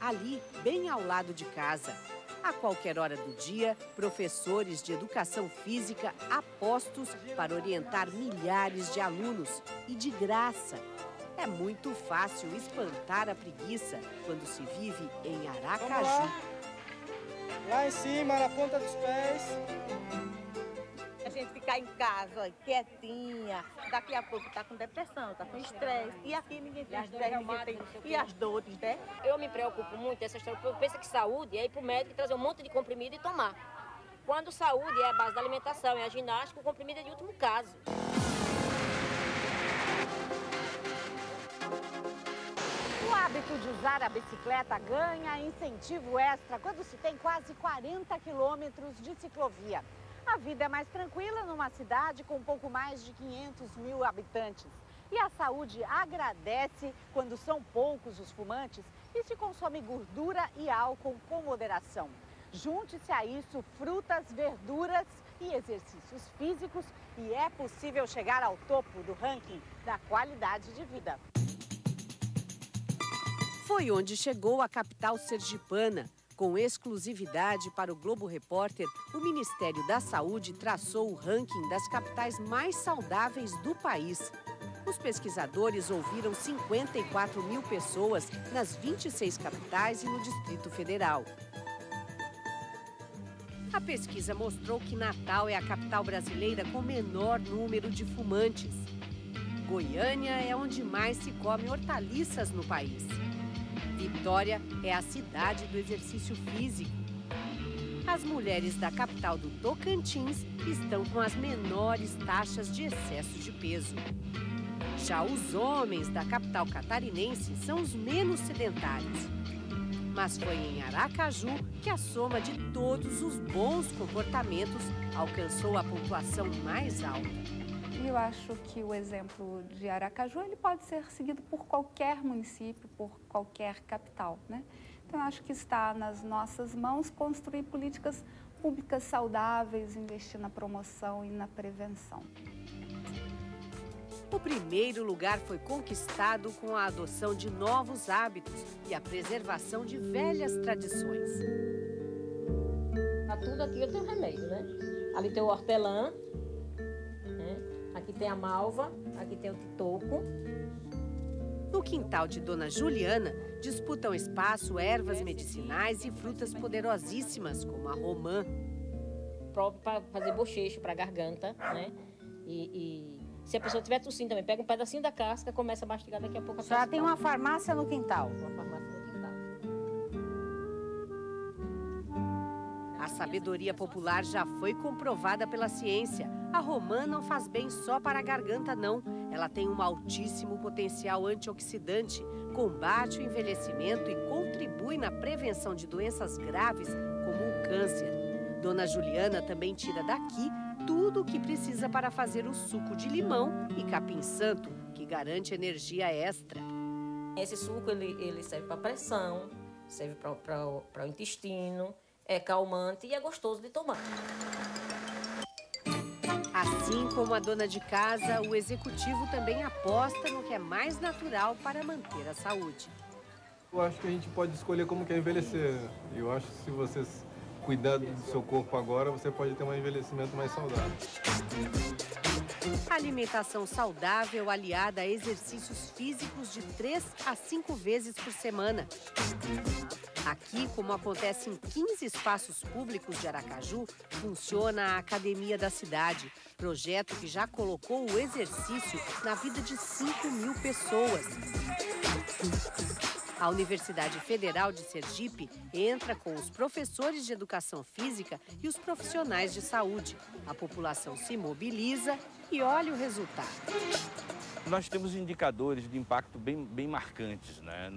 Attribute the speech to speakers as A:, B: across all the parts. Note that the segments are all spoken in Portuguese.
A: ali, bem ao lado de casa. A qualquer hora do dia, professores de educação física apostos para orientar milhares de alunos e de graça. É muito fácil espantar a preguiça quando se vive em Aracaju.
B: Lá em cima, na ponta dos pés.
C: A gente ficar em casa, ó, quietinha, daqui a pouco tá com depressão, tá com estresse. E aqui ninguém tem estresse, ninguém tem... E as dores, né?
D: Eu me preocupo muito essa história, porque eu penso que saúde é ir pro médico e trazer um monte de comprimido e tomar. Quando saúde é a base da alimentação, é a ginástica, o comprimido é de último caso.
E: O hábito de usar a bicicleta ganha incentivo extra quando se tem quase 40 quilômetros de ciclovia. A vida é mais tranquila numa cidade com um pouco mais de 500 mil habitantes. E a saúde agradece quando são poucos os fumantes e se consome gordura e álcool com moderação. Junte-se a isso frutas, verduras e exercícios físicos e é possível chegar ao topo do ranking da qualidade de vida.
A: Foi onde chegou a capital sergipana. Com exclusividade para o Globo Repórter, o Ministério da Saúde traçou o ranking das capitais mais saudáveis do país. Os pesquisadores ouviram 54 mil pessoas nas 26 capitais e no Distrito Federal. A pesquisa mostrou que Natal é a capital brasileira com menor número de fumantes. Goiânia é onde mais se come hortaliças no país. Vitória é a cidade do exercício físico. As mulheres da capital do Tocantins estão com as menores taxas de excesso de peso. Já os homens da capital catarinense são os menos sedentários. Mas foi em Aracaju que a soma de todos os bons comportamentos alcançou a pontuação mais alta.
F: Eu acho que o exemplo de Aracaju ele pode ser seguido por qualquer município, por qualquer capital, né? Então, eu acho que está nas nossas mãos construir políticas públicas saudáveis, investir na promoção e na prevenção.
A: O primeiro lugar foi conquistado com a adoção de novos hábitos e a preservação de velhas tradições.
D: Tá tudo aqui eu tenho remédio, né? Ali tem o hortelã. Aqui tem a malva, aqui tem o titoco.
A: No quintal de Dona Juliana, disputam espaço ervas medicinais e frutas poderosíssimas, como a romã.
D: Próprio para fazer bochecho, para garganta, né? E se a pessoa estiver tossindo também, pega um pedacinho da casca, começa a mastigar, daqui a pouco a
E: Já tem uma farmácia no quintal.
D: Uma farmácia no quintal.
A: A sabedoria popular já foi comprovada pela ciência. A romã não faz bem só para a garganta, não. Ela tem um altíssimo potencial antioxidante, combate o envelhecimento e contribui na prevenção de doenças graves, como o câncer. Dona Juliana também tira daqui tudo o que precisa para fazer o suco de limão e capim-santo, que garante energia extra.
D: Esse suco ele serve para pressão, serve para o intestino, é calmante e é gostoso de tomar.
A: Assim como a dona de casa, o executivo também aposta no que é mais natural para manter a saúde.
G: Eu acho que a gente pode escolher como quer envelhecer. Eu acho que se você cuidar do seu corpo agora, você pode ter um envelhecimento mais saudável.
A: Alimentação saudável aliada a exercícios físicos de 3 a 5 vezes por semana. Aqui, como acontece em 15 espaços públicos de Aracaju, funciona a Academia da Cidade, projeto que já colocou o exercício na vida de 5 mil pessoas. A Universidade Federal de Sergipe entra com os professores de educação física e os profissionais de saúde. A população se mobiliza e olha o resultado.
H: Nós temos indicadores de impacto bem marcantes, né?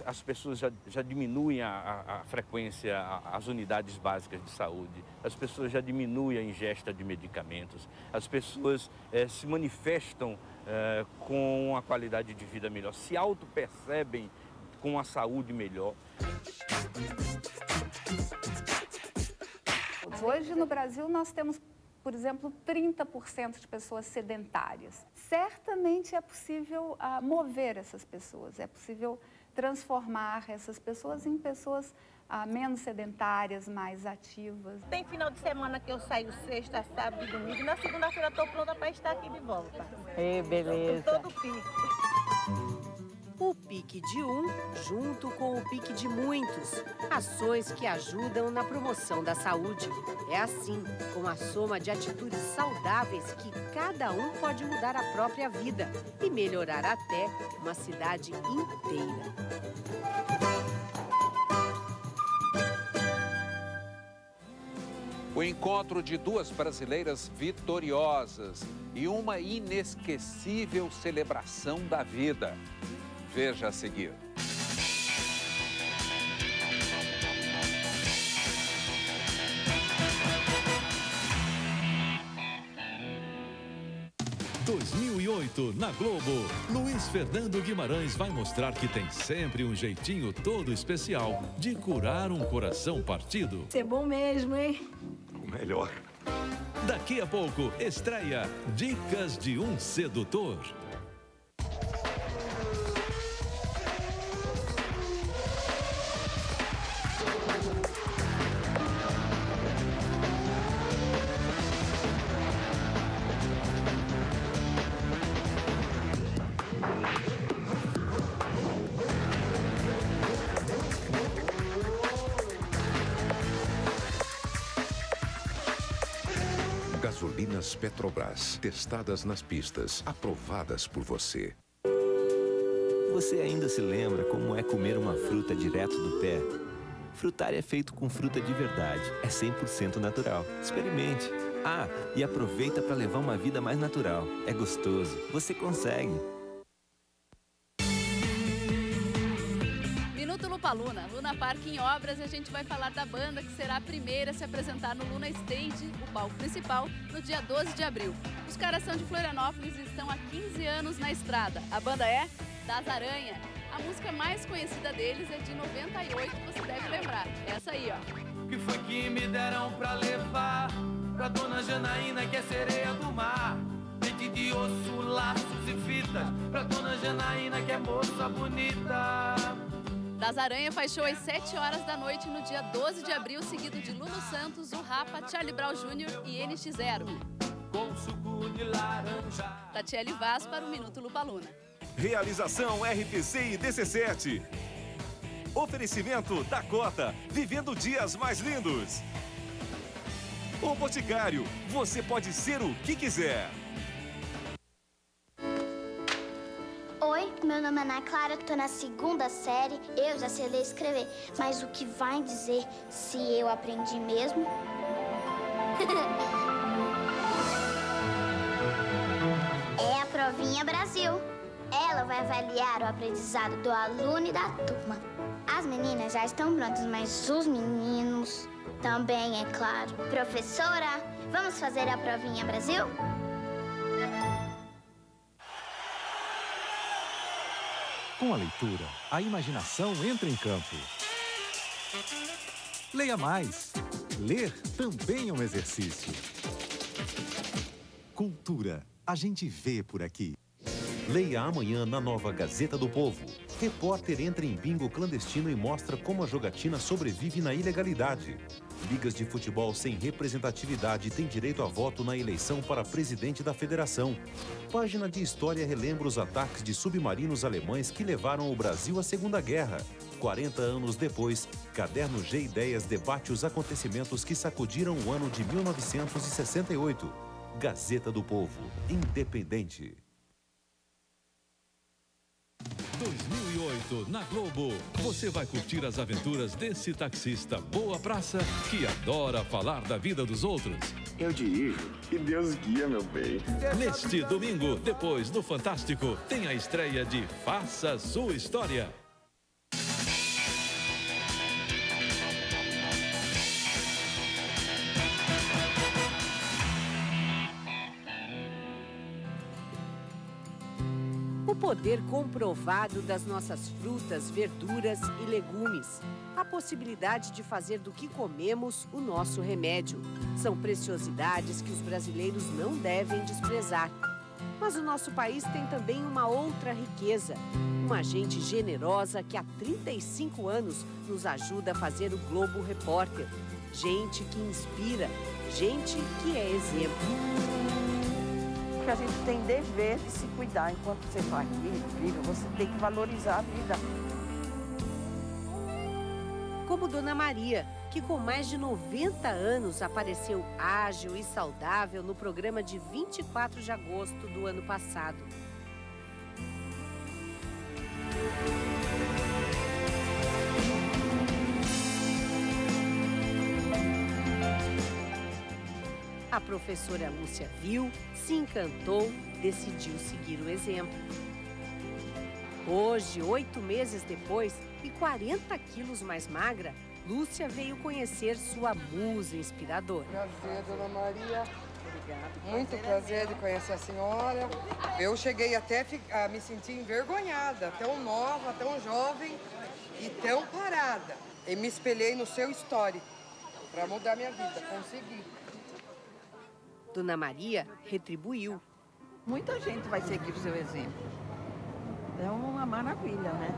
H: As pessoas já diminuem a frequência, as unidades básicas de saúde, as pessoas já diminuem a ingesta de medicamentos, as pessoas se manifestam com uma qualidade de vida melhor, se auto-percebem com a saúde melhor.
F: Hoje no Brasil nós temos, por exemplo, 30% de pessoas sedentárias. Certamente é possível mover essas pessoas, é possível transformar essas pessoas em pessoas menos sedentárias, mais ativas.
C: Tem final de semana que eu saio sexta, sábado e domingo. Na segunda-feira estou pronta para estar aqui de volta.
E: Beleza.
C: Com todo o pique.
A: O pique de um junto com o pique de muitos. Ações que ajudam na promoção da saúde. É assim, com a soma de atitudes saudáveis que cada um pode mudar a própria vida e melhorar até uma cidade inteira.
I: O encontro de duas brasileiras vitoriosas e uma inesquecível celebração da vida. Veja a seguir.
J: Em 2008, na Globo, Luiz Fernando Guimarães vai mostrar que tem sempre um jeitinho todo especial de curar um coração partido.
K: Isso é bom mesmo, hein?
L: O melhor.
J: Daqui a pouco, estreia Dicas de um Sedutor.
M: Gasolinas Petrobras, testadas nas pistas, aprovadas por você.
N: Você ainda se lembra como é comer uma fruta direto do pé? Frutária é feito com fruta de verdade, é 100% natural. Experimente. Ah, e aproveita para levar uma vida mais natural. É gostoso, você consegue.
O: Luna, Luna Park em obras, e a gente vai falar da banda que será a primeira a se apresentar no Luna Stage, o palco principal, no dia 12 de abril. Os caras são de Florianópolis e estão há 15 anos na estrada. A banda é Das Aranha. A música mais conhecida deles é de 98, você deve lembrar. Essa aí, ó.
P: Que foi que me deram pra levar pra dona Janaína, que é sereia do mar? Dente de osso, laços e fitas pra dona Janaína, que é moça bonita.
O: Das Aranha faz show às 7 horas da noite no dia 12 de abril, seguido de Lulu Santos, o Rapa, Charlie Brown Jr. e NX0.
P: Com suco de laranja.
O: Tatiele Vaz para o Minuto Lupaluna.
Q: Realização RPC e DC7. Oferecimento Dakota, vivendo dias mais lindos. O Boticário, você pode ser o que quiser.
R: Oi, meu nome é Ana Clara, tô na 2ª série, eu já sei ler e escrever, mas o que vai dizer se eu aprendi mesmo? É a Provinha Brasil. Ela vai avaliar o aprendizado do aluno e da turma. As meninas já estão prontas, mas os meninos também, é claro. Professora, vamos fazer a Provinha Brasil?
S: Com a leitura, a imaginação entra em campo. Leia mais. Ler também é um exercício. Cultura, a gente vê por aqui.
M: Leia amanhã na nova Gazeta do Povo. Repórter entra em bingo clandestino e mostra como a jogatina sobrevive na ilegalidade. Ligas de futebol sem representatividade têm direito a voto na eleição para presidente da federação. Página de história relembra os ataques de submarinos alemães que levaram o Brasil à Segunda Guerra. 40 anos depois, Caderno G Ideias debate os acontecimentos que sacudiram o ano de 1968. Gazeta do Povo, independente.
J: 2008, na Globo, você vai curtir as aventuras desse taxista boa praça que adora falar da vida dos outros.
L: Eu dirijo e Deus guia, meu bem.
J: Neste domingo, depois do Fantástico, tem a estreia de Faça Sua História.
A: O poder comprovado das nossas frutas, verduras e legumes. A possibilidade de fazer do que comemos o nosso remédio. São preciosidades que os brasileiros não devem desprezar. Mas o nosso país tem também uma outra riqueza. Uma gente generosa que há 35 anos nos ajuda a fazer o Globo Repórter. Gente que inspira, gente que é exemplo.
K: A gente tem dever de se cuidar enquanto você está aqui, vive, você tem que valorizar a vida.
A: Como Dona Maria, que com mais de 90 anos apareceu ágil e saudável no programa de 24 de agosto do ano passado. A professora Lúcia viu, se encantou, decidiu seguir o exemplo. Hoje, 8 meses depois e 40 quilos mais magra, Lúcia veio conhecer sua musa inspiradora.
T: Prazer, Dona Maria.
A: Obrigada.
T: Muito prazer de conhecer a senhora. Eu cheguei até a me sentir envergonhada, tão nova, tão jovem e tão parada. E me espelhei no seu histórico para mudar minha vida. Consegui.
A: Dona Maria retribuiu.
K: Muita gente vai seguir o seu exemplo. É uma maravilha, né?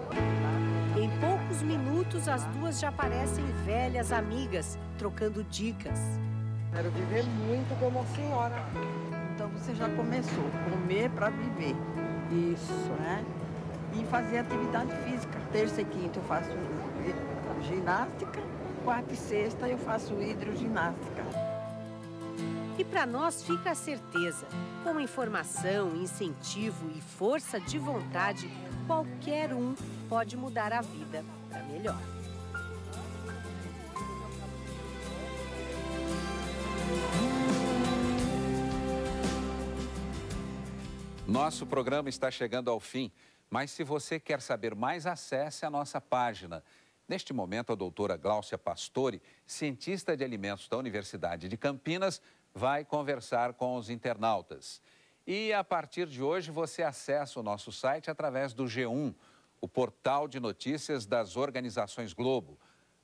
A: Em poucos minutos, as duas já parecem velhas amigas, trocando dicas.
T: Quero viver muito como a senhora.
K: Então você já começou a comer para viver. Isso, né? E fazer atividade física. Terça e quinta eu faço ginástica, quarta e sexta eu faço hidroginástica.
A: E para nós fica a certeza, com informação, incentivo e força de vontade, qualquer um pode mudar a vida para melhor.
I: Nosso programa está chegando ao fim, mas se você quer saber mais, acesse a nossa página. Neste momento, a doutora Gláucia Pastore, cientista de alimentos da Universidade de Campinas, vai conversar com os internautas. E a partir de hoje você acessa o nosso site através do G1, o portal de notícias das organizações Globo.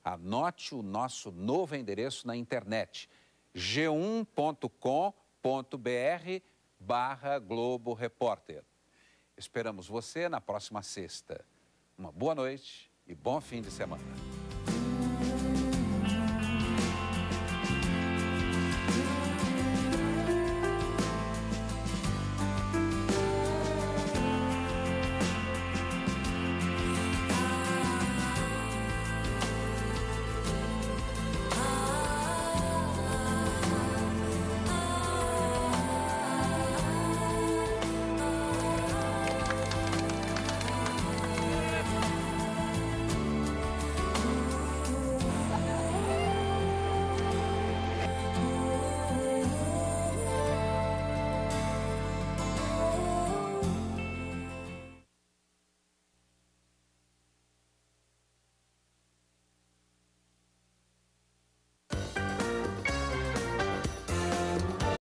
I: Anote o nosso novo endereço na internet, g1.com.br/Globo Repórter. Esperamos você na próxima sexta. Uma boa noite e bom fim de semana.